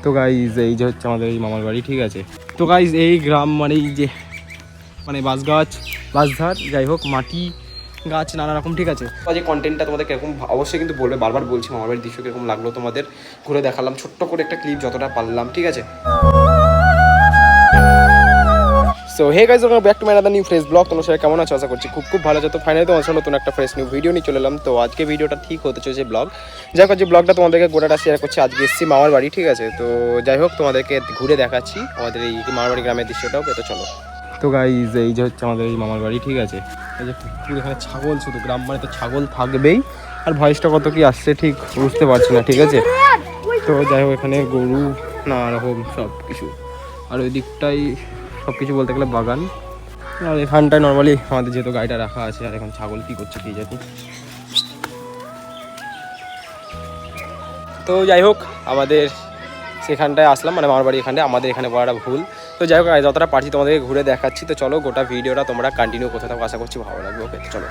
তো গাইজ এই যে হচ্ছে আমাদের এই মামার বাড়ি, ঠিক আছে। তো গাইজ এই গ্রাম মানে এই যে মানে বাঁশ গাছ, বাঁশঝাড়, যাই হোক মাটি গাছ নানা রকম, ঠিক আছে। তো যে কন্টেন্টটা তোমাদের কিরকম অবশ্যই কিন্তু বলবে, বারবার বলছি মামার বাড়ির দৃশ্য কিরকম লাগলো তোমাদের, ঘুরে দেখালাম ছোট্ট করে একটা ক্লিপ যতটা পারলাম, ঠিক আছে। So hey guys, welcome back to my another new fresh blog. তোমার সাথে কেমন আছো? আশা করছি খুব ভালো আছো। তো ফাইনালি তোমার সাথে নতুন একটা ফ্রেশ নিউ ভিডিও নিয়ে চলে এলাম। তো আজকে ভিডিওটা ঠিক হতে চলেছে ব্লগ, যাই হোক যে ব্লগটা তোমাদেরকে গোটাটা শেয়ার করছি। আজকে এসেছি মামার বাড়ি, ঠিক আছে। তো যাই হোক তোমাদেরকে ঘুরে দেখাচ্ছি আমাদের এই মামার বাড়ি গ্রামের দৃশ্যটাও, তো চলো। তো গাইজ এই যে হচ্ছে আমাদের এই মামার বাড়ি, ঠিক আছে। এই যে পুরো এখানে ছাগল, শুধু গ্রাম মানে তো ছাগল থাকবেই। আর ভয়েসটা কত কি আসছে ঠিক বুঝতে পারছি না, ঠিক আছে। তো যাই হোক এখানে গরু নানা রকম সব কিছু, আর ওই দিকটাই সব কিছু বলতে গেলে বাগান। আর এখানটায় নর্মালি আমাদের যেহেতু গাড়িটা রাখা আছে, আর এখন ছাগল কী করছে কি জানি। তো যাই হোক আমাদের সেখানটায় আসলাম, মানে আমার বাড়ি এখানটায়, আমাদের এখানে বলাটা ভুল। তো যাই হোক যতটা পারছি তোমাদেরকে ঘুরে দেখাচ্ছি। তো চলো গোটা ভিডিওটা তোমরা কন্টিনিউ করতে থাকো, আশা করছি ভালো লাগবে। ওকে চলো।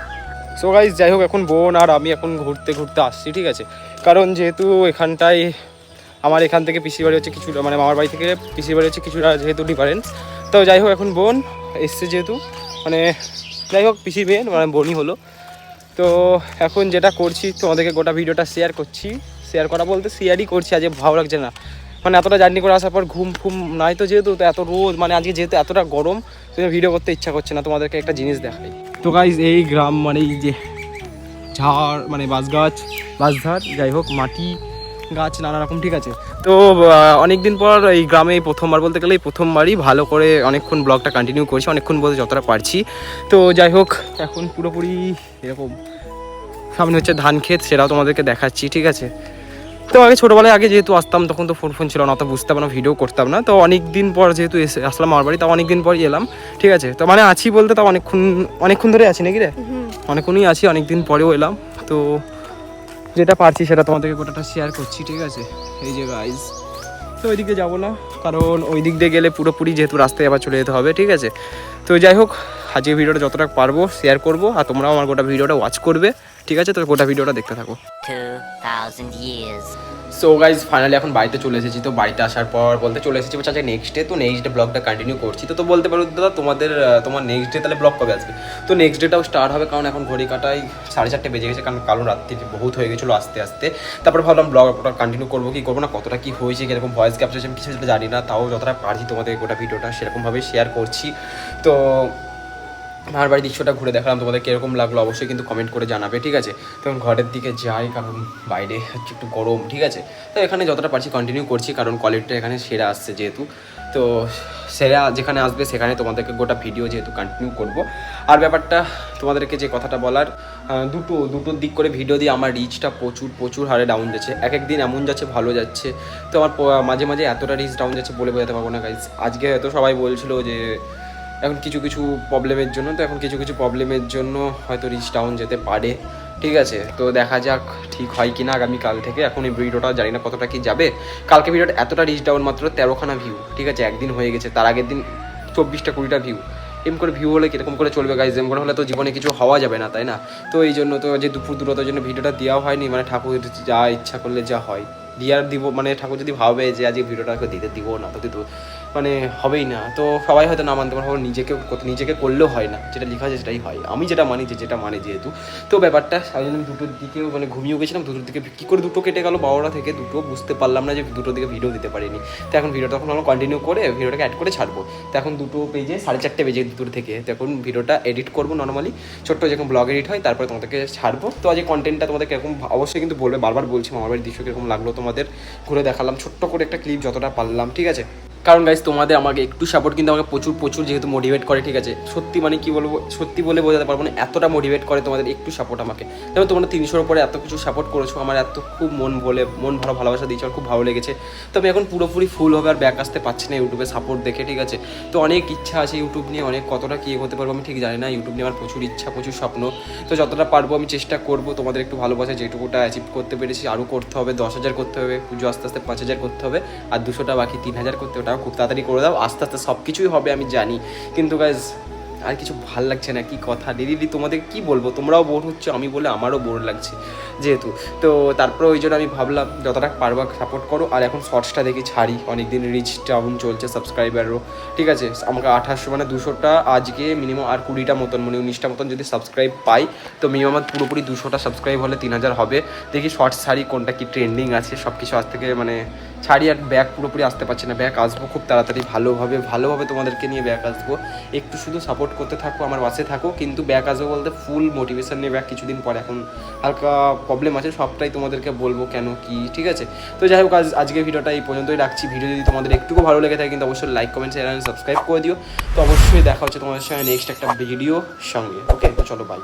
সো গাইজ যাই হোক এখন বোন আর আমি এখন ঘুরতে আসছি, ঠিক আছে। কারণ যেহেতু এখানটায় আমার এখান থেকে পিসির বাড়ি হচ্ছে কিছুটা, মানে মামার বাড়ি থেকে পিসির বাড়ি হচ্ছে কিছুটা যেহেতু ডিফারেন্স। তো যাই হোক এখন বোন এসছে যেহেতু, মানে যাই হোক পিসির মেয়ে মানে বোনই হলো। তো এখন যেটা করছি তোমাদেরকে গোটা ভিডিওটা শেয়ার করছি, শেয়ার করা বলতে শেয়ারই করছি। আজকে ভালো লাগছে না, মানে এতটা জার্নি করে আসার পর ঘুম নাই তো, যেহেতু তো এত রোদ, মানে আজকে যেহেতু এতটা গরম, তো ভিডিও করতে ইচ্ছা করছে না। তোমাদেরকে একটা জিনিস দেখাই। তো গাইজ এই গ্রাম মানে এই যে ঝাড় মানে বাঁশ গাছ, বাঁশঝাড়, যাই হোক মাটি গাছ নানা রকম, ঠিক আছে। তো অনেকদিন পর এই গ্রামে প্রথমবার বলতে গেলে এই প্রথমবারই ভালো করে অনেকক্ষণ ব্লগটা কন্টিনিউ করছি, অনেকক্ষণ বলতে যতটা পারছি। তো যাই হোক এখন পুরোপুরি এরকম সামনে হচ্ছে ধান ক্ষেত, সেটাও তোমাদেরকে দেখাচ্ছি, ঠিক আছে। তো আগে ছোটোবেলায় আগে যেহেতু আসতাম তখন তো ফোন ছিল না, অত বুঝতাম না, ভিডিও করতাম না। তো অনেক দিন পর যেহেতু আসলাম আমার বাড়ি, তাও অনেক দিন পরই এলাম, ঠিক আছে। তো মানে আছি বলতে তাও অনেকক্ষণ ধরে আছি নাকি রে, অনেকক্ষণই আছি, অনেক দিন পরেও এলাম। তো যেটা পারছি সেটা তোমাদেরকে গোটাটা শেয়ার করছি, ঠিক আছে। এই যে গাইজ তো ওই দিকে যাবো না, কারণ ওই দিক দিয়ে গেলে পুরোপুরি যেহেতু রাস্তায় আবার চলে যেতে হবে, ঠিক আছে। তো যাই হোক আজকে ভিডিওটা যতটা পারবো শেয়ার করবো, আর তোমরাও আমার গোটা ভিডিওটা ওয়াচ করবে, ঠিক আছে। তো গোটা ভিডিওটা দেখতে থাকো। 2000 years. সো গাইজ ফাইনালি এখন বাড়িতে চলে এসেছি। তো বাড়িতে আসার পর বলতে চলে এসেছি বলছে আজকে নেক্সট ডে, তো নেক্সট ডে ব্লগটা কন্টিনিউ করছি। তো বলতে পারো দাদা তোমার নেক্সট ডে তাহলে ব্লগ কবে আসবে? তো নেক্সট ডেটাও স্টার্ট হবে, কারণ এখন ঘড়ি কাটায় 4:30 বেজে গেছে, কারণ কালো রাত্রি বহুত হয়ে গেছিলো আস্তে আস্তে। তারপরে ভাবলাম ব্লগটা কন্টিনিউ করবো কি করবো না, কতটা কী হয়েছে, কীরকম ভয়েস ক্যাপচার আমি কিছু জানি না, তাও যতটা পারছি তোমাদের গোটা ভিডিওটা সেরকমভাবে শেয়ার করছি। তো আমার বাড়ির দৃশ্যটা ঘুরে দেখালাম, তোমাদের কীরকম লাগলো অবশ্যই কিন্তু কমেন্ট করে জানাবে, ঠিক আছে। তখন ঘরের দিকে যাই, কারণ বাইরে হচ্ছে একটু গরম, ঠিক আছে। তো এখানে যতটা পারছি কন্টিনিউ করছি, কারণ কোয়ালিটিটা এখানে সেরা আসছে যেহেতু। তো সেরা যেখানে আসবে সেখানে তোমাদেরকে গোটা ভিডিও যেহেতু কন্টিনিউ করব। আর ব্যাপারটা তোমাদেরকে যে কথাটা বলার, দুটোর দিক করে ভিডিও দিয়ে আমার রিচটা প্রচুর হারে ডাউন যাচ্ছে। এক দিন এমন যাচ্ছে ভালো যাচ্ছে, তো আমার মাঝে মাঝে এতটা রিচ ডাউন যাচ্ছে বলে বোঝাতে পারবো না গাইজ। আজকে হয়তো সবাই বলছিল যে এখন কিছু প্রবলেমের জন্য, তো এখন কিছু প্রবলেমের জন্য হয়তো রিচ ডাউন যেতে পারে, ঠিক আছে। তো দেখা যাক ঠিক হয় কি না আগামীকাল থেকে। এখন এই ভিডিওটা জানি না কতটা কি যাবে। কালকে ভিডিওটা এতটা রিচ ডাউন মাত্র 13খানা ভিউ, ঠিক আছে, একদিন হয়ে গেছে। তার আগের দিন 24-20টা ভিউ। এম করে ভিউ হলে কীরকম করে চলবে গাইজ? এম করে হলে তো জীবনে কিছু হওয়া যাবে না, তাই না? তো এই জন্য তো যে দুপুরতার জন্য ভিডিওটা দেওয়া হয়নি, মানে ঠাকুর যা ইচ্ছা করলে যা হয় দিব, মানে ঠাকুর যদি ভাবে যে আজকে ভিডিওটাকে দিতে দিব না, তো দিত মানে হবেই না। তো সবাই হয়তো না মানতে পারবো, নিজেকে করলেও হয় না, যেটা লেখা আছে সেটাই হয়। আমি যেটা মানি যেটা মানে যেহেতু, তো ব্যাপারটা আমি দুটোর দিকেও মানে ঘুমিয়েও গেছিলাম, দুটোর দিকে কী করে দুটো কেটে গেল 12টা থেকে দুটো বুঝতে পারলাম না, যে দুটোর দিকে ভিডিও দিতে পারিনি। তো এখন ভিডিওটা তখন আমরা কন্টিনিউ করে ভিডিওটাকে অ্যাড করে ছাড়বো। তো এখন দুটো পেজে 4:30 বেজে দুটোর থেকে, তো এখন ভিডিওটা এডিট করবো নর্মালি, ছোট্ট যেরকম ব্লগ এডিট হয়, তারপরে তোমাদেরকে ছাড়বো। তো আজ কন্টেন্টটা তোমাদের কিরকম অবশ্যই কিন্তু বলবে, বারবার বলছি আমার বাড়ির দৃশ্য কীরকম লাগলো তোমাদের, ঘুরে দেখালাম ছোট্ট করে একটা ক্লিপ যতটা পারলাম, ঠিক আছে। কারণ গাইজ তোমাদের আমাকে একটু সাপোর্ট কিন্তু আমাকে প্রচুর যেহেতু মোটিভেট করে, ঠিক আছে। সত্যি মানে কী বলবো, সত্যি বলে বোঝাতে পারবো না, এতটা মোটিভেট করে তোমাদের একটু সাপোর্ট আমাকে। যেমন তোমরা 300-র উপরে এত কিছু সাপোর্ট করেছো, আমার এত খুব মন ভালোবাসা দিয়েছো, আর খুব ভালো লেগেছে। তো আমি এখন পুরোপুরি ফুল হবে আর ব্যাক আসতে পারছি না ইউটিউবে সাপোর্ট দেখে, ঠিক আছে। তো অনেক ইচ্ছা আছে ইউটিউব নিয়ে, অনেক কতটা কী হতে পারবো আমি ঠিক জানি না। ইউটিউব নিয়ে আমার প্রচুর ইচ্ছা, প্রচুর স্বপ্ন। তো যতটা পারবো আমি চেষ্টা করবো তোমাদের একটু ভালোবাসা, যেটুকুটা অ্যাচিভ করতে পেরেছি আরও করতে হবে। 10,000 করতে হবে, পুজো আস্তে আস্তে 5,000 করতে হবে, আর 200টা বাকি 3,000 করতে হবে। ওটাও খুব তাড়াতাড়ি করে দাও, আস্তে আস্তে সব কিছুই হবে আমি জানি। কিন্তু গাইজ আর কিছু ভাল লাগছে না, কি কথা ডেলি তোমাদের কি বলবো, তোমরাও বোর হচ্ছে, আমি বলে আমারও বোর লাগছে যেহেতু। তো তারপরে ওই জন্য আমি ভাবলাম যতটা পারবা সাপোর্ট করো। আর এখন শর্টসটা দেখি ছাড়ি, অনেক দিন রিচ ডাউন চলছে সাবস্ক্রাইবারও, ঠিক আছে। আমাকে 2800 মানে 200টা আজকে মিনিমাম, আর 20টা মতন মানে 19টা মতন যদি সাবস্ক্রাইব পাই তো মিনিমাম পুরোপুরি 200টা সাবস্ক্রাইব হলে 3000 হবে। দেখি শর্টস ছাড়ি, কোনটা কি ট্রেন্ডিং আছে সব কিছু আজ থেকে মানে ছাড়ি। আর ব্যাক পুরোপুরি আসতে পারছি না, ব্যাক আসবো খুব তাড়াতাড়ি, ভালোভাবে তোমাদেরকে নিয়ে ব্যাক আসবো। একটু শুধু সাপোর্ট করতে থাকো, আমার পাশে থাকো, কিন্তু ব্যাক আসবো বলতে ফুল মোটিভেশন নিয়ে ব্যাক কিছুদিন পর। এখন হালকা প্রবলেম আছে, সবটাই তোমাদেরকে বলবো কেন কি, ঠিক আছে। তো যাই হোক আজকের ভিডিওটা এই পর্যন্তই রাখছি। ভিডিও যদি তোমাদের একটুকু ভালো লেগে থাকে কিন্তু অবশ্যই লাইক কমেন্ট শেয়ার সাবস্ক্রাইব করে দিও। তো অবশ্যই দেখা হচ্ছে তোমাদের সঙ্গে নেক্সট একটা ভিডিও সঙ্গে। ওকে, তো চলো বাই।